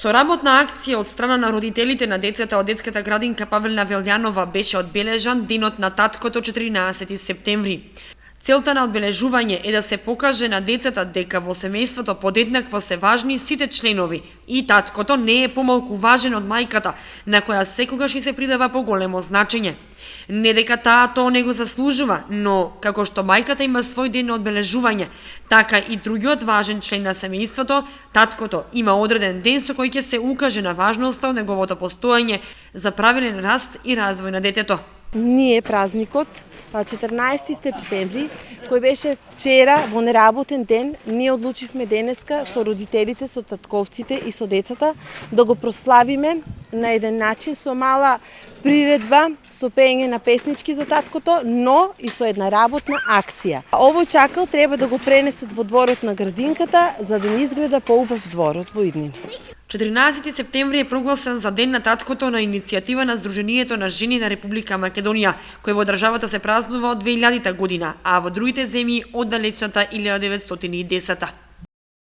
Соработна акција од страна на родителите на децата од детската градинка Павелина Велјанова беше одбележан денот на таткото 14 септември. Целта на одбележување е да се покаже на децата дека во семејството подеднакво се важни сите членови и таткото не е помалку важен од мајката, на која секогаш и се придава поголемо значење. Не дека таа тоа не го заслужува, но како што мајката има свој ден на одбележување, така и другиот важен член на семејството, таткото, има одреден ден со кој ќе се укаже на важноста од неговото постоење за правилен раст и развој на детето. Ние празникот 14 септември, кој беше вчера во неработен ден, ние одлучивме денеска со родителите, со татковците и со децата да го прославиме на еден начин со мала приредба, со пеење на песнички за таткото, но и со една работна акција. Овој чакал треба да го пренесат во дворот на градинката за да не изгледа поубав дворот во иднина. 14 септември е прогласен за Ден на таткото на иницијатива на Сдруженијето на жени на Република Македонија, кој во државата се празнува од 2000 година, а во другите земји од далечната 1910.